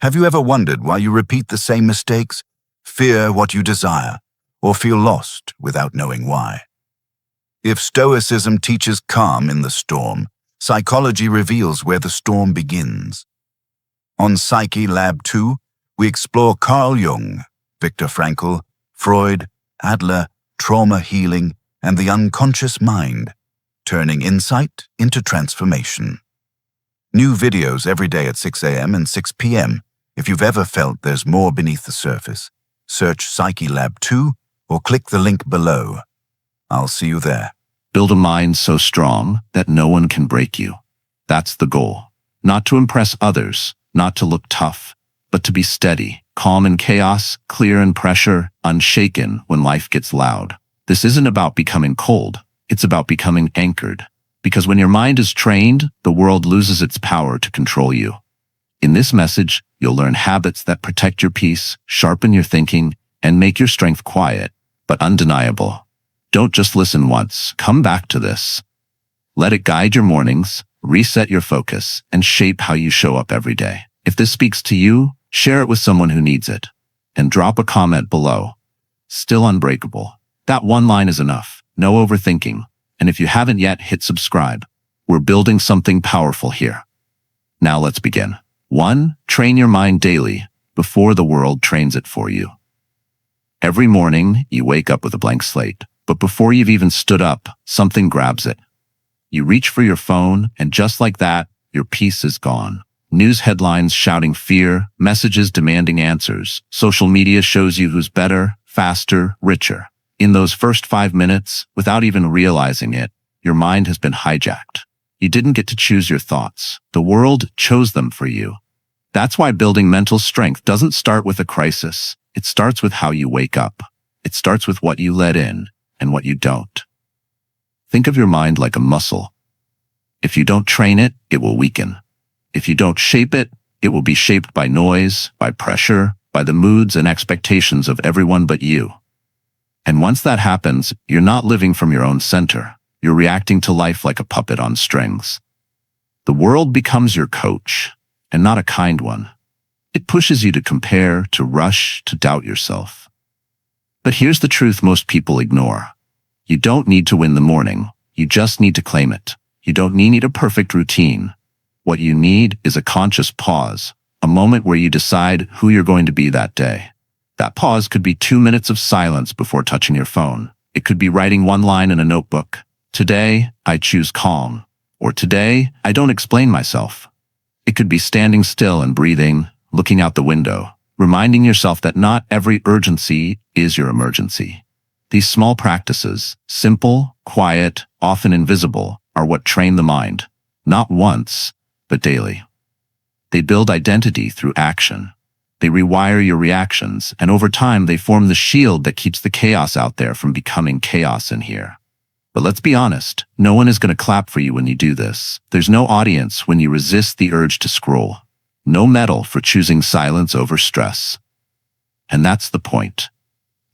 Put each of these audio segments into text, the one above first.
Have you ever wondered why you repeat the same mistakes, fear what you desire, or feel lost without knowing why? If Stoicism teaches calm in the storm, psychology reveals where the storm begins. On Psyche Lab 2, we explore Carl Jung, Viktor Frankl, Freud, Adler, trauma healing, and the unconscious mind, turning insight into transformation. New videos every day at 6 a.m. and 6 p.m. If you've ever felt there's more beneath the surface, search Psyche Lab 2 or click the link below. I'll see you there. Build a mind so strong that no one can break you. That's the goal. Not to impress others, not to look tough, but to be steady, calm in chaos, clear in pressure, unshaken when life gets loud. This isn't about becoming cold. It's about becoming anchored. Because when your mind is trained, the world loses its power to control you. In this message, you'll learn habits that protect your peace, sharpen your thinking, and make your strength quiet, but undeniable. Don't just listen once. Come back to this. Let it guide your mornings, reset your focus, and shape how you show up every day. If this speaks to you, share it with someone who needs it. And drop a comment below. Still unbreakable. That one line is enough. No overthinking. And if you haven't yet, hit subscribe. We're building something powerful here. Now let's begin. 1. Train your mind daily before the world trains it for you. Every morning, you wake up with a blank slate, but before you've even stood up, something grabs it. You reach for your phone, and just like that, your peace is gone. News headlines shouting fear, messages demanding answers. Social media shows you who's better, faster, richer. In those first 5 minutes, without even realizing it, your mind has been hijacked. You didn't get to choose your thoughts. The world chose them for you. That's why building mental strength doesn't start with a crisis. It starts with how you wake up. It starts with what you let in and what you don't. Think of your mind like a muscle. If you don't train it, it will weaken. If you don't shape it, it will be shaped by noise, by pressure, by the moods and expectations of everyone but you. And once that happens, you're not living from your own center. You're reacting to life like a puppet on strings. The world becomes your coach, and not a kind one. It pushes you to compare, to rush, to doubt yourself. But here's the truth most people ignore. You don't need to win the morning. You just need to claim it. You don't need a perfect routine. What you need is a conscious pause, a moment where you decide who you're going to be that day. That pause could be 2 minutes of silence before touching your phone. It could be writing one line in a notebook. Today, I choose calm. Or today, I don't explain myself. It could be standing still and breathing, looking out the window, reminding yourself that not every urgency is your emergency. These small practices, simple, quiet, often invisible, are what train the mind, not once, but daily. They build identity through action. They rewire your reactions, and over time they form the shield that keeps the chaos out there from becoming chaos in here. But let's be honest, no one is going to clap for you when you do this. There's no audience when you resist the urge to scroll. No medal for choosing silence over stress. And that's the point.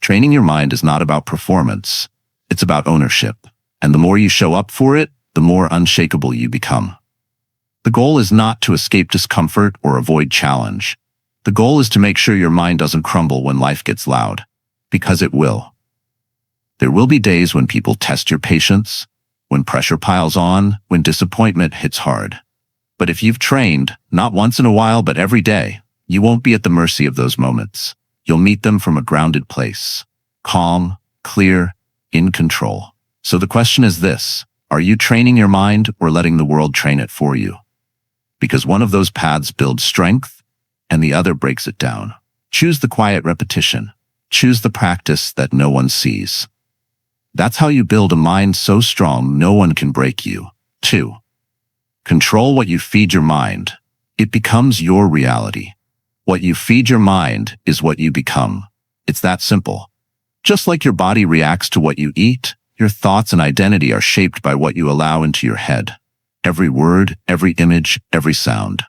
Training your mind is not about performance. It's about ownership. And the more you show up for it, the more unshakable you become. The goal is not to escape discomfort or avoid challenge. The goal is to make sure your mind doesn't crumble when life gets loud, because it will. There will be days when people test your patience, when pressure piles on, when disappointment hits hard. But if you've trained, not once in a while but every day, you won't be at the mercy of those moments. You'll meet them from a grounded place, calm, clear, in control. So the question is this: are you training your mind or letting the world train it for you? Because one of those paths builds strength, and the other breaks it down. Choose the quiet repetition. Choose the practice that no one sees. That's how you build a mind so strong no one can break you. 2. Control what you feed your mind. It becomes your reality. What you feed your mind is what you become. It's that simple. Just like your body reacts to what you eat, your thoughts and identity are shaped by what you allow into your head. Every word, every image, every sound.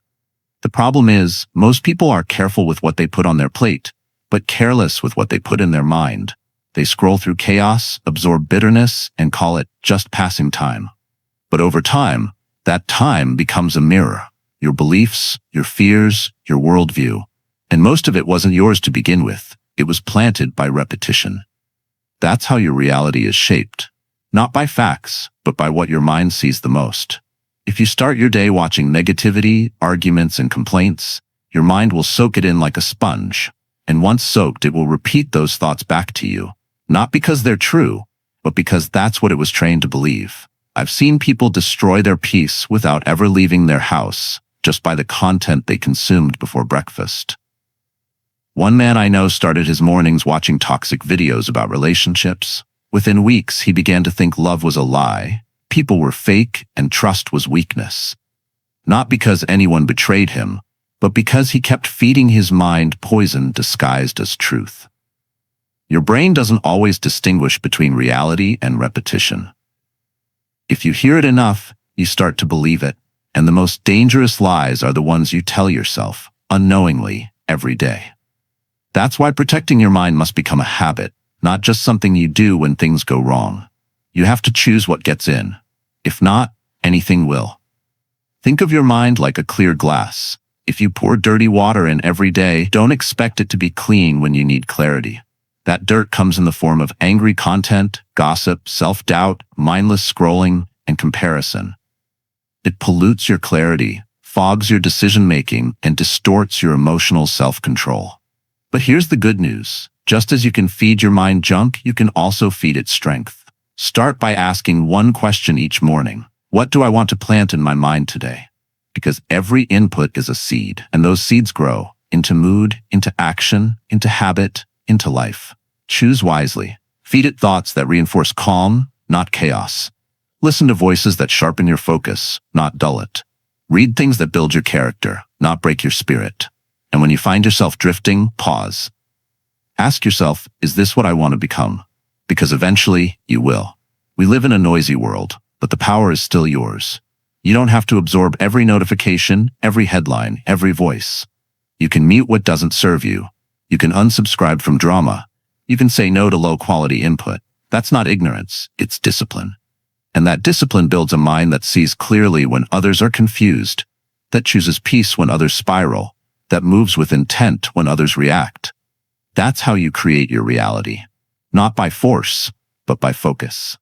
The problem is, most people are careful with what they put on their plate, but careless with what they put in their mind. They scroll through chaos, absorb bitterness, and call it just passing time. But over time, that time becomes a mirror. Your beliefs, your fears, your worldview. And most of it wasn't yours to begin with. It was planted by repetition. That's how your reality is shaped. Not by facts, but by what your mind sees the most. If you start your day watching negativity, arguments, and complaints, your mind will soak it in like a sponge. And once soaked, it will repeat those thoughts back to you. Not because they're true, but because that's what it was trained to believe. I've seen people destroy their peace without ever leaving their house, just by the content they consumed before breakfast. One man I know started his mornings watching toxic videos about relationships. Within weeks, he began to think love was a lie, people were fake, and trust was weakness. Not because anyone betrayed him, but because he kept feeding his mind poison disguised as truth. Your brain doesn't always distinguish between reality and repetition. If you hear it enough, you start to believe it, and the most dangerous lies are the ones you tell yourself, unknowingly, every day. That's why protecting your mind must become a habit, not just something you do when things go wrong. You have to choose what gets in. If not, anything will. Think of your mind like a clear glass. If you pour dirty water in every day, don't expect it to be clean when you need clarity. That dirt comes in the form of angry content, gossip, self-doubt, mindless scrolling, and comparison. It pollutes your clarity, fogs your decision-making, and distorts your emotional self-control. But here's the good news. Just as you can feed your mind junk, you can also feed it strength. Start by asking one question each morning. What do I want to plant in my mind today? Because every input is a seed, and those seeds grow into mood, into action, into habit, into life. Choose wisely. Feed it thoughts that reinforce calm, not chaos. Listen to voices that sharpen your focus, not dull it. Read things that build your character, not break your spirit. And when you find yourself drifting, pause. Ask yourself, is this what I want to become? Because eventually, you will. We live in a noisy world, but the power is still yours. You don't have to absorb every notification, every headline, every voice. You can mute what doesn't serve you. You can unsubscribe from drama. You can say no to low-quality input. That's not ignorance, it's discipline. And that discipline builds a mind that sees clearly when others are confused, that chooses peace when others spiral, that moves with intent when others react. That's how you create your reality. Not by force, but by focus.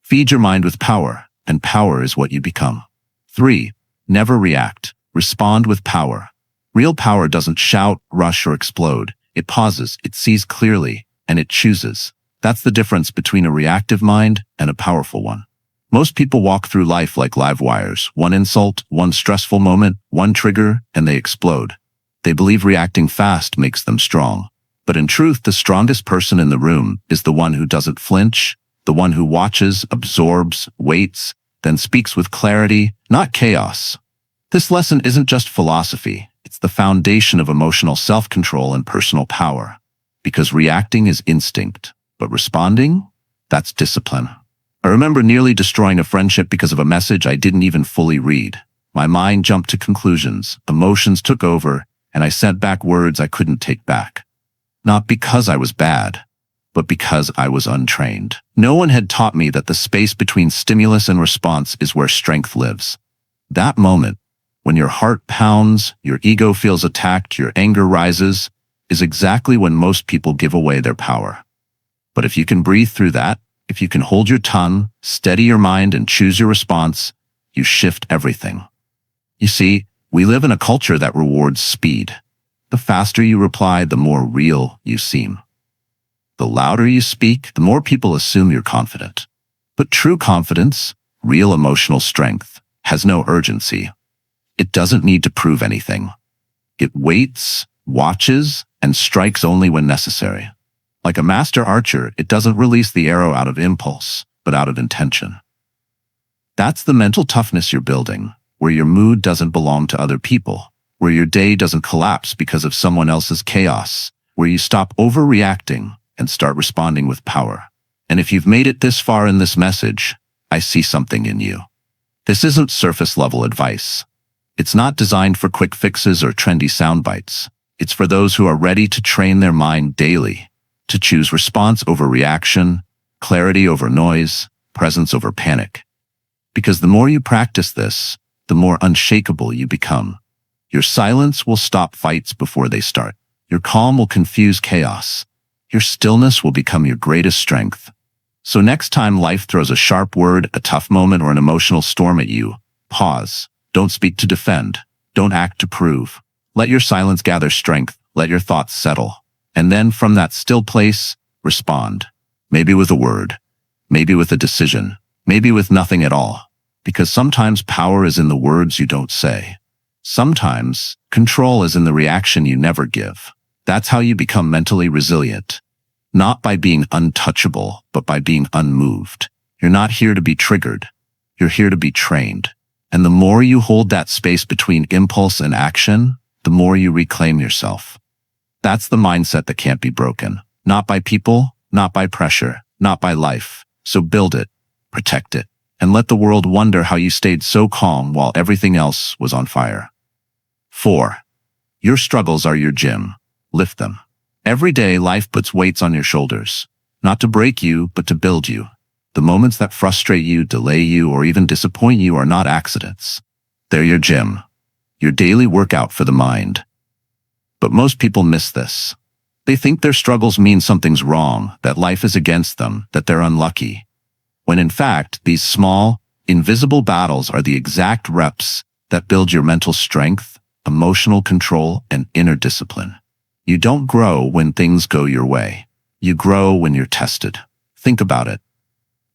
Feed your mind with power, and power is what you become. 3. Never react. Respond with power. Real power doesn't shout, rush, or explode. It pauses, it sees clearly, and it chooses. That's the difference between a reactive mind and a powerful one. Most people walk through life like live wires. One insult, one stressful moment, one trigger, and they explode. They believe reacting fast makes them strong. But in truth, the strongest person in the room is the one who doesn't flinch, the one who watches, absorbs, waits, then speaks with clarity, not chaos. This lesson isn't just philosophy, it's the foundation of emotional self-control and personal power. Because reacting is instinct, but responding? That's discipline. I remember nearly destroying a friendship because of a message I didn't even fully read. My mind jumped to conclusions, emotions took over, and I sent back words I couldn't take back. Not because I was bad, but because I was untrained. No one had taught me that the space between stimulus and response is where strength lives. That moment, when your heart pounds, your ego feels attacked, your anger rises, is exactly when most people give away their power. But if you can breathe through that, if you can hold your tongue, steady your mind, and choose your response, you shift everything. You see, we live in a culture that rewards speed. The faster you reply, the more real you seem. The louder you speak, the more people assume you're confident. But true confidence, real emotional strength, has no urgency. It doesn't need to prove anything. It waits, watches, and strikes only when necessary. Like a master archer, it doesn't release the arrow out of impulse, but out of intention. That's the mental toughness you're building, where your mood doesn't belong to other people, where your day doesn't collapse because of someone else's chaos, where you stop overreacting and start responding with power. And if you've made it this far in this message, I see something in you. This isn't surface-level advice. It's not designed for quick fixes or trendy sound bites. It's for those who are ready to train their mind daily, to choose response over reaction, clarity over noise, presence over panic. Because the more you practice this, the more unshakable you become. Your silence will stop fights before they start. Your calm will confuse chaos. Your stillness will become your greatest strength. So next time life throws a sharp word, a tough moment, or an emotional storm at you, pause. Don't speak to defend. Don't act to prove. Let your silence gather strength. Let your thoughts settle. And then from that still place, respond. Maybe with a word. Maybe with a decision. Maybe with nothing at all. Because sometimes power is in the words you don't say. Sometimes control is in the reaction you never give. That's how you become mentally resilient. Not by being untouchable, but by being unmoved. You're not here to be triggered. You're here to be trained. And the more you hold that space between impulse and action, the more you reclaim yourself. That's the mindset that can't be broken. Not by people, not by pressure, not by life. So build it, protect it, and let the world wonder how you stayed so calm while everything else was on fire. 4. Your struggles are your gym. Lift them. Every day, life puts weights on your shoulders, not to break you, but to build you. The moments that frustrate you, delay you, or even disappoint you are not accidents. They're your gym, your daily workout for the mind. But most people miss this. They think their struggles mean something's wrong, that life is against them, that they're unlucky. When in fact, these small, invisible battles are the exact reps that build your mental strength, emotional control, and inner discipline. You don't grow when things go your way. You grow when you're tested. Think about it.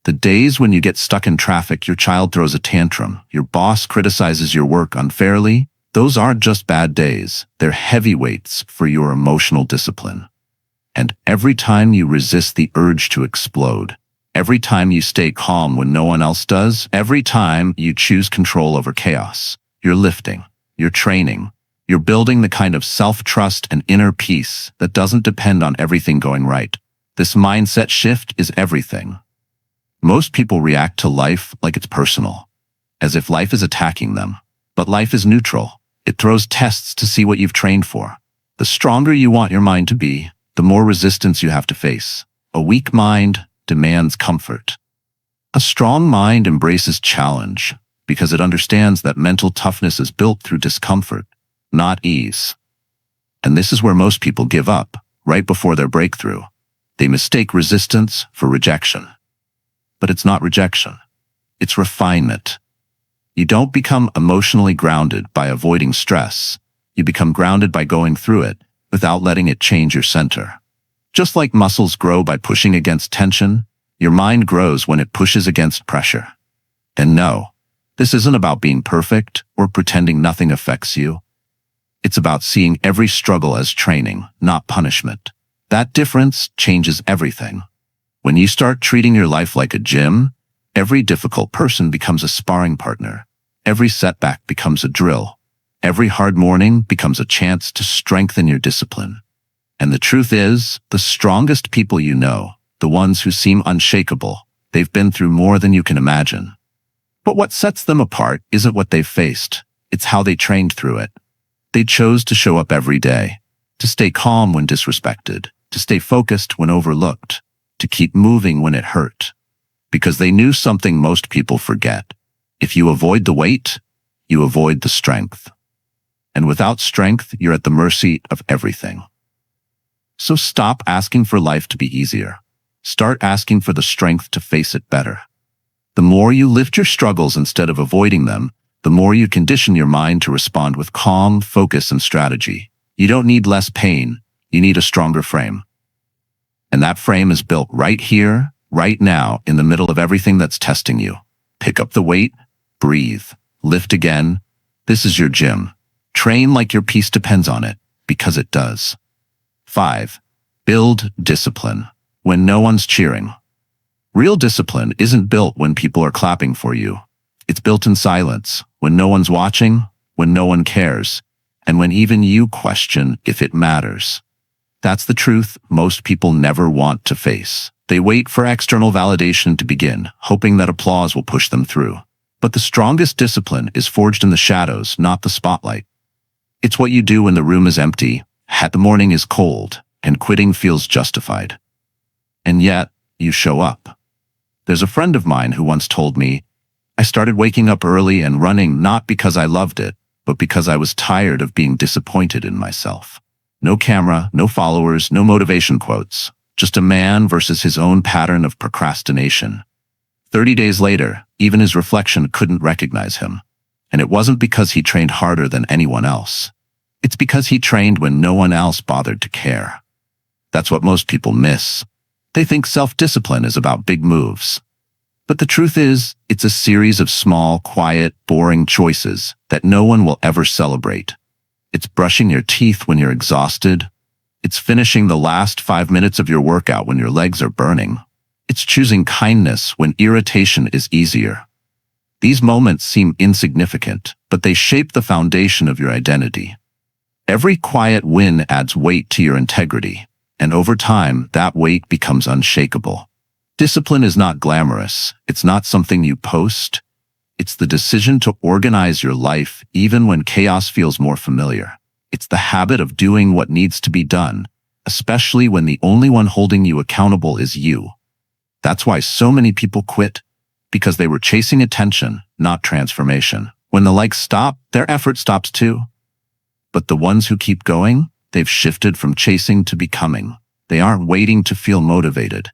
The days when you get stuck in traffic, your child throws a tantrum, your boss criticizes your work unfairly, those aren't just bad days. They're heavy weights for your emotional discipline. And every time you resist the urge to explode, every time you stay calm when no one else does, every time you choose control over chaos, you're lifting, you're training, you're building the kind of self-trust and inner peace that doesn't depend on everything going right. This mindset shift is everything. Most people react to life like it's personal, as if life is attacking them. But life is neutral. It throws tests to see what you've trained for. The stronger you want your mind to be, the more resistance you have to face. A weak mind demands comfort. A strong mind embraces challenge because it understands that mental toughness is built through discomfort, not ease. And this is where most people give up, right before their breakthrough. They mistake resistance for rejection. But it's not rejection. It's refinement. You don't become emotionally grounded by avoiding stress. You become grounded by going through it without letting it change your center. Just like muscles grow by pushing against tension, your mind grows when it pushes against pressure. And no, this isn't about being perfect or pretending nothing affects you. It's about seeing every struggle as training, not punishment. That difference changes everything. When you start treating your life like a gym, every difficult person becomes a sparring partner. Every setback becomes a drill. Every hard morning becomes a chance to strengthen your discipline. And the truth is, the strongest people you know, the ones who seem unshakable, they've been through more than you can imagine. But what sets them apart isn't what they've faced. It's how they trained through it. They chose to show up every day, to stay calm when disrespected, to stay focused when overlooked, to keep moving when it hurt. Because they knew something most people forget. If you avoid the weight, you avoid the strength. And without strength, you're at the mercy of everything. So stop asking for life to be easier. Start asking for the strength to face it better. The more you lift your struggles instead of avoiding them, the more you condition your mind to respond with calm, focus, and strategy. You don't need less pain. You need a stronger frame. And that frame is built right here, right now, in the middle of everything that's testing you. Pick up the weight, breathe, lift again. This is your gym. Train like your peace depends on it, because it does. 5. Build discipline when no one's cheering. Real discipline isn't built when people are clapping for you. It's built in silence, when no one's watching, when no one cares, and when even you question if it matters. That's the truth most people never want to face. They wait for external validation to begin, hoping that applause will push them through. But the strongest discipline is forged in the shadows, not the spotlight. It's what you do when the room is empty, the morning is cold, and quitting feels justified. And yet, you show up. There's a friend of mine who once told me, I started waking up early and running not because I loved it, but because I was tired of being disappointed in myself. No camera, no followers, no motivation quotes. Just a man versus his own pattern of procrastination. 30 days later, even his reflection couldn't recognize him. And it wasn't because he trained harder than anyone else. It's because he trained when no one else bothered to care. That's what most people miss. They think self-discipline is about big moves. But the truth is, it's a series of small, quiet, boring choices that no one will ever celebrate. It's brushing your teeth when you're exhausted. It's finishing the last 5 minutes of your workout when your legs are burning. It's choosing kindness when irritation is easier. These moments seem insignificant, but they shape the foundation of your identity. Every quiet win adds weight to your integrity, and over time, that weight becomes unshakable. Discipline is not glamorous. It's not something you post. It's the decision to organize your life even when chaos feels more familiar. It's the habit of doing what needs to be done, especially when the only one holding you accountable is you. That's why so many people quit, because they were chasing attention, not transformation. When the likes stop, their effort stops too. But the ones who keep going, they've shifted from chasing to becoming. They aren't waiting to feel motivated.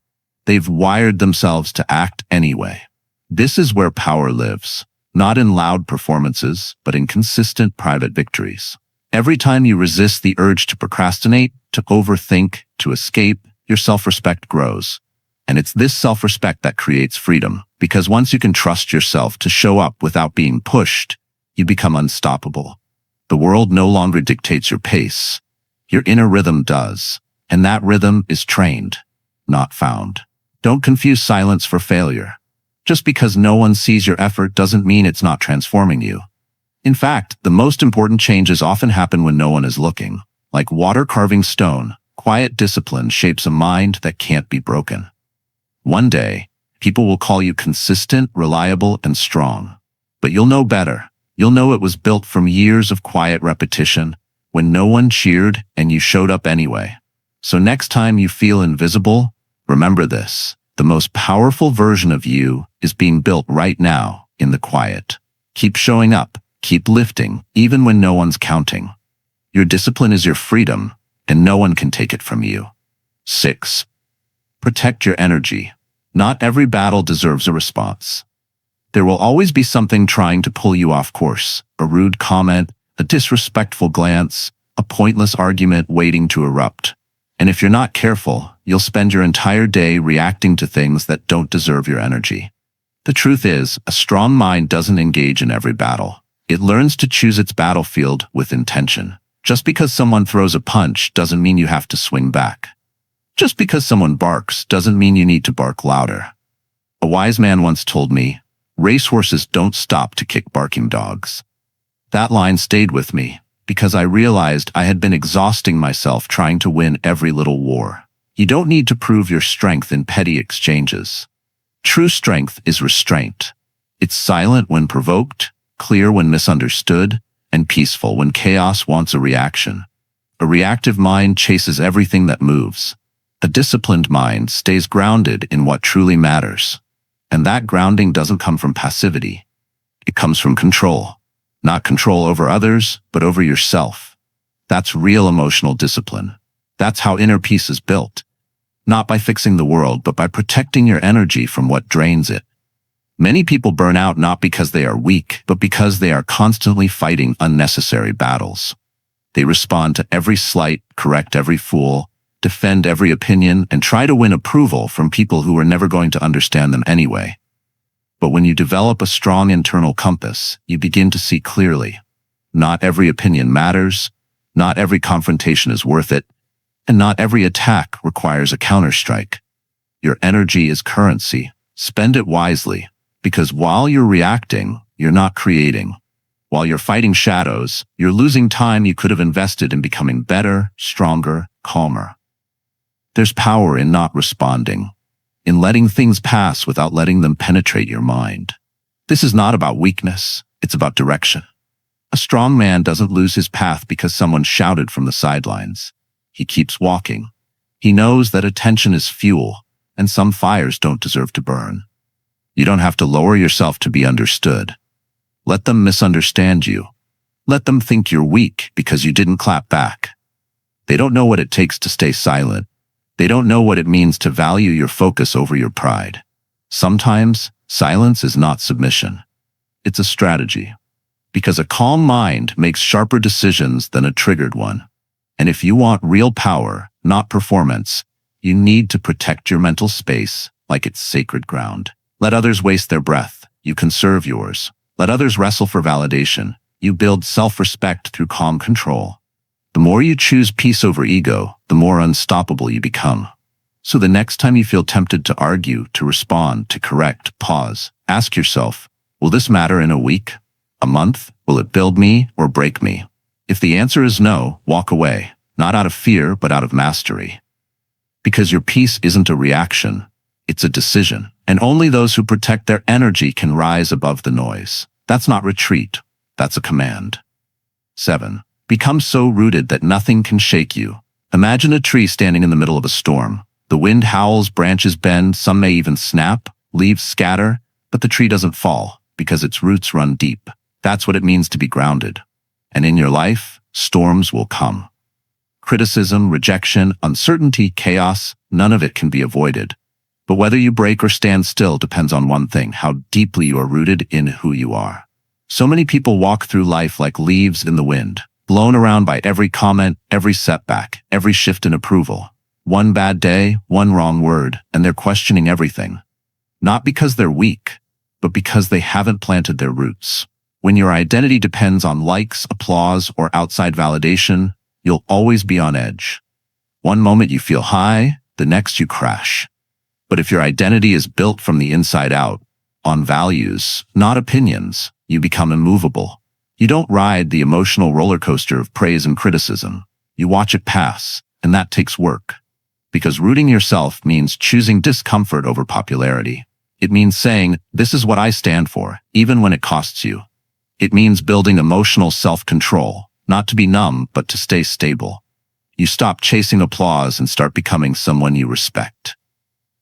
They've wired themselves to act anyway. This is where power lives, not in loud performances, but in consistent private victories. Every time you resist the urge to procrastinate, to overthink, to escape, your self-respect grows. And it's this self-respect that creates freedom, because once you can trust yourself to show up without being pushed, you become unstoppable. The world no longer dictates your pace. Your inner rhythm does, and that rhythm is trained, not found. Don't confuse silence for failure. Just because no one sees your effort doesn't mean it's not transforming you. In fact, the most important changes often happen when no one is looking. Like water carving stone, quiet discipline shapes a mind that can't be broken. One day, people will call you consistent, reliable, and strong. But you'll know better. You'll know it was built from years of quiet repetition, when no one cheered and you showed up anyway. So next time you feel invisible, remember this. The most powerful version of you is being built right now in the quiet. Keep showing up, keep lifting, even when no one's counting. Your discipline is your freedom, and no one can take it from you. 6. Protect your energy. Not every battle deserves a response. There will always be something trying to pull you off course, a rude comment, a disrespectful glance, a pointless argument waiting to erupt. And if you're not careful, you'll spend your entire day reacting to things that don't deserve your energy. The truth is, a strong mind doesn't engage in every battle. It learns to choose its battlefield with intention. Just because someone throws a punch doesn't mean you have to swing back. Just because someone barks doesn't mean you need to bark louder. A wise man once told me, "Racehorses don't stop to kick barking dogs." That line stayed with me, because I realized I had been exhausting myself trying to win every little war. You don't need to prove your strength in petty exchanges. True strength is restraint. It's silent when provoked, clear when misunderstood, and peaceful when chaos wants a reaction. A reactive mind chases everything that moves. A disciplined mind stays grounded in what truly matters. And that grounding doesn't come from passivity. It comes from control. Not control over others, but over yourself. That's real emotional discipline. That's how inner peace is built. Not by fixing the world, but by protecting your energy from what drains it. Many people burn out not because they are weak, but because they are constantly fighting unnecessary battles. They respond to every slight, correct every fool, defend every opinion, and try to win approval from people who are never going to understand them anyway. But when you develop a strong internal compass, you begin to see clearly. Not every opinion matters, not every confrontation is worth it, and not every attack requires a counterstrike. Your energy is currency. Spend it wisely, because while you're reacting, you're not creating. While you're fighting shadows, you're losing time you could have invested in becoming better, stronger, calmer. There's power in not responding, in letting things pass without letting them penetrate your mind. This is not about weakness, it's about direction. A strong man doesn't lose his path because someone shouted from the sidelines. He keeps walking. He knows that attention is fuel, and some fires don't deserve to burn. You don't have to lower yourself to be understood. Let them misunderstand you. Let them think you're weak because you didn't clap back. They don't know what it takes to stay silent. They don't know what it means to value your focus over your pride. Sometimes, silence is not submission. It's a strategy. Because a calm mind makes sharper decisions than a triggered one. And if you want real power, not performance, you need to protect your mental space like it's sacred ground. Let others waste their breath. You conserve yours. Let others wrestle for validation. You build self-respect through calm control. The more you choose peace over ego, the more unstoppable you become. So the next time you feel tempted to argue, to respond, to correct, pause. Ask yourself, will this matter in a week? A month? Will it build me or break me? If the answer is no, walk away, not out of fear, but out of mastery. Because your peace isn't a reaction, it's a decision. And only those who protect their energy can rise above the noise. That's not retreat, that's a command. 7. Become so rooted that nothing can shake you. Imagine a tree standing in the middle of a storm. The wind howls, branches bend, some may even snap, leaves scatter, but the tree doesn't fall because its roots run deep. That's what it means to be grounded. And in your life, storms will come. Criticism, rejection, uncertainty, chaos, none of it can be avoided. But whether you break or stand still depends on one thing: how deeply you are rooted in who you are. So many people walk through life like leaves in the wind, blown around by every comment, every setback, every shift in approval. One bad day, one wrong word, and they're questioning everything. Not because they're weak, but because they haven't planted their roots. When your identity depends on likes, applause, or outside validation, you'll always be on edge. One moment you feel high, the next you crash. But if your identity is built from the inside out, on values, not opinions, you become immovable. You don't ride the emotional roller coaster of praise and criticism. You watch it pass, and that takes work. Because rooting yourself means choosing discomfort over popularity. It means saying, this is what I stand for, even when it costs you. It means building emotional self-control, not to be numb, but to stay stable. You stop chasing applause and start becoming someone you respect.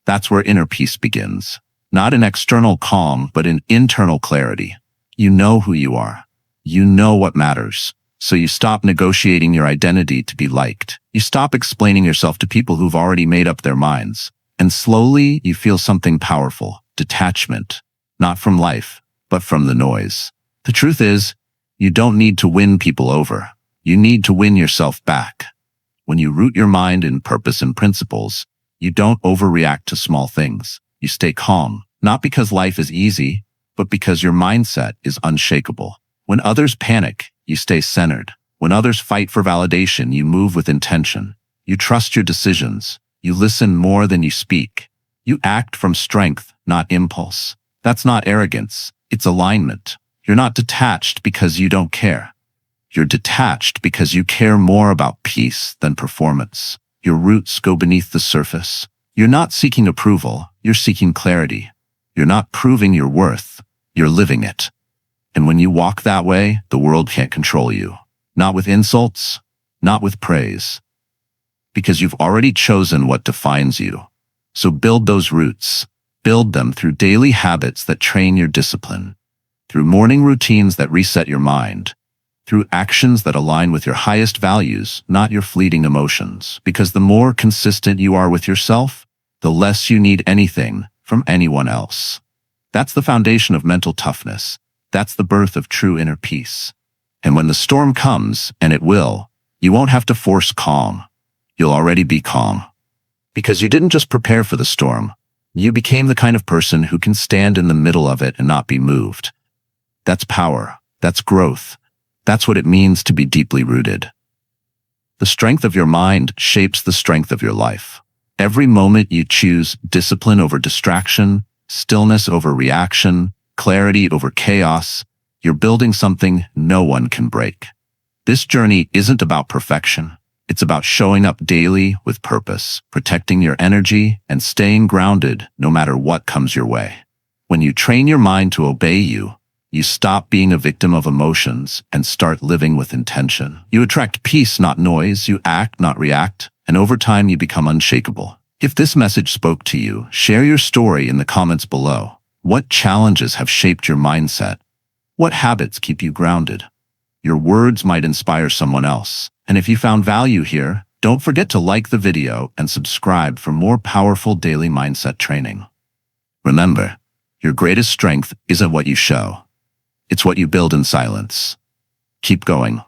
That's where inner peace begins. Not in external calm, but in internal clarity. You know who you are. You know what matters. So you stop negotiating your identity to be liked. You stop explaining yourself to people who've already made up their minds. And slowly you feel something powerful: detachment. Not from life, but from the noise. The truth is, you don't need to win people over. You need to win yourself back. When you root your mind in purpose and principles, you don't overreact to small things. You stay calm, not because life is easy, but because your mindset is unshakable. When others panic, you stay centered. When others fight for validation, you move with intention. You trust your decisions. You listen more than you speak. You act from strength, not impulse. That's not arrogance. It's alignment. You're not detached because you don't care. You're detached because you care more about peace than performance. Your roots go beneath the surface. You're not seeking approval. You're seeking clarity. You're not proving your worth. You're living it. And when you walk that way, the world can't control you. Not with insults, not with praise. Because you've already chosen what defines you. So build those roots. Build them through daily habits that train your discipline. Through morning routines that reset your mind. Through actions that align with your highest values, not your fleeting emotions. Because the more consistent you are with yourself, the less you need anything from anyone else. That's the foundation of mental toughness. That's the birth of true inner peace. And when the storm comes, and it will, you won't have to force calm. You'll already be calm. Because you didn't just prepare for the storm. You became the kind of person who can stand in the middle of it and not be moved. That's power. That's growth. That's what it means to be deeply rooted. The strength of your mind shapes the strength of your life. Every moment you choose discipline over distraction, stillness over reaction, clarity over chaos, you're building something no one can break. This journey isn't about perfection. It's about showing up daily with purpose, protecting your energy, and staying grounded no matter what comes your way. When you train your mind to obey you, you stop being a victim of emotions and start living with intention. You attract peace, not noise. You act, not react. And over time, you become unshakable. If this message spoke to you, share your story in the comments below. What challenges have shaped your mindset? What habits keep you grounded? Your words might inspire someone else. And if you found value here, Don't forget to like the video and subscribe for more powerful daily mindset training. Remember, your greatest strength isn't what you show. It's what you build in silence. Keep going.